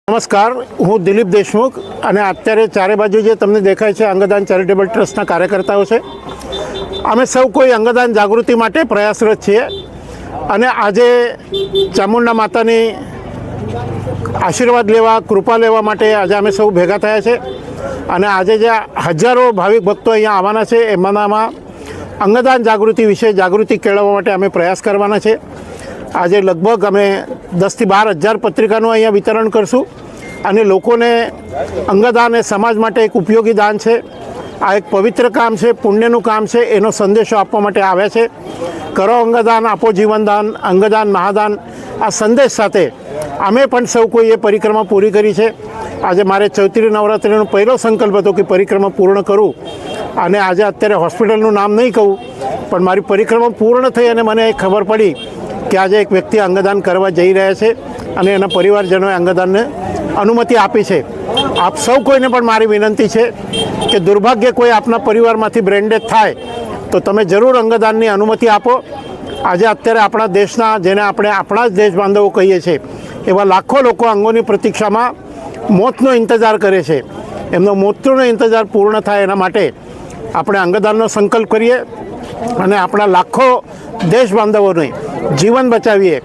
નમસ્કાર, હું દિલીપ દેશમુખ અને અત્યારે ચારે બાજુ જે તમને દેખાય છે અંગદાન ચેરિટેબલ ટ્રસ્ટના કાર્યકર્તાઓ છે. અમે સૌ કોઈ અંગદાન જાગૃતિ માટે પ્રયાસરત છીએ અને આજે ચામુંડા માતાની આશીર્વાદ લેવા, કૃપા લેવા માટે આજે અમે સૌ ભેગા થયા છે. અને આજે જે હજારો ભાવિક ભક્તો અહીંયા આવવાના છે એમાંનામાં અંગદાન જાગૃતિ વિશે જાગૃતિ કેળવવા માટે અમે પ્રયાસ કરવાના છે. આજે લગભગ અમે 10 થી 12 હજાર પત્રિકાનું અહીંયા વિતરણ કરશું અને લોકોને અંગદાન એ સમાજ માટે એક ઉપયોગી દાન છે. આ એક પવિત્ર કામ છે, પુણ્યનું કામ છે. એનો સંદેશો આપવા માટે આવ્યા છે. કરો અંગદાન, આપો જીવનદાન, અંગદાન મહાદાન. આ સંદેશ સાથે અમે પણ સૌ કોઈ એ પરિક્રમા પૂરી કરી છે. આજે મારે ચૈત્રી નવરાત્રિનો પહેલો સંકલ્પ હતો કે પરિક્રમા પૂર્ણ કરું. અને આજે અત્યારે હોસ્પિટલનું નામ નહીં કહું, પણ મારી પરિક્રમા પૂર્ણ થઈ અને મને ખબર પડી કે આજે એક વ્યક્તિ અંગદાન કરવા જઈ રહ્યા છે અને એના પરિવારજનોએ અંગદાનને અનુમતિ આપી છે. આપ સૌ કોઈને પણ મારી વિનંતી છે કે દુર્ભાગ્યે કોઈ આપના પરિવારમાંથી બ્રેન્ડેડ થાય તો તમે જરૂર અંગદાનની અનુમતિ આપો. આજે અત્યારે આપણા દેશના, જેને આપણે આપણા જ દેશ બાંધવો કહીએ છીએ, એવા લાખો લોકો અંગોની પ્રતીક્ષામાં મોતનો ઇંતજાર કરે છે. એમનો મોતનો ઇંતજાર પૂર્ણ થાય એના માટે આપણે અંગદાનનો સંકલ્પ કરીએ અને આપણા લાખો દેશ બાંધવોને જીવન બચાવીએ.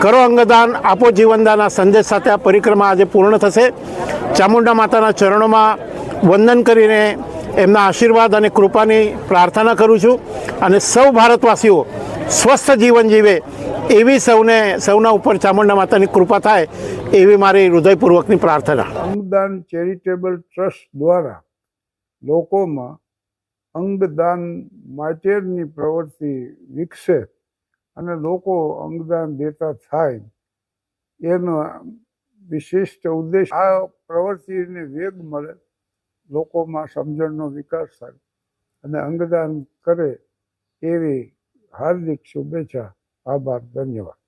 કરો અંગદાન, આપો જીવનદાન. આ સંદેશ સાથે આ પરિક્રમા આજે પૂર્ણ થશે. ચામુંડા માતાના ચરણોમાં વંદન કરીને એમના આશીર્વાદ અને કૃપાની પ્રાર્થના કરું છું અને સૌ ભારતવાસીઓ સ્વસ્થ જીવન જીવે એવી સૌના ઉપર ચામુંડા માતાની કૃપા થાય એવી મારી હૃદયપૂર્વકની પ્રાર્થના. અંગદાન ચેરિટેબલ ટ્રસ્ટ દ્વારા લોકોમાં અંગદાન માટેની પ્રવૃત્તિ વિકસે અને લોકો અંગદાન દેતા થાય એનો વિશિષ્ટ ઉદ્દેશ. આ પ્રવૃત્તિને વેગ મળે, લોકોમાં સમજણનો વિકાસ થાય અને અંગદાન કરે એવી હાર્દિક શુભેચ્છા. આભાર, ધન્યવાદ.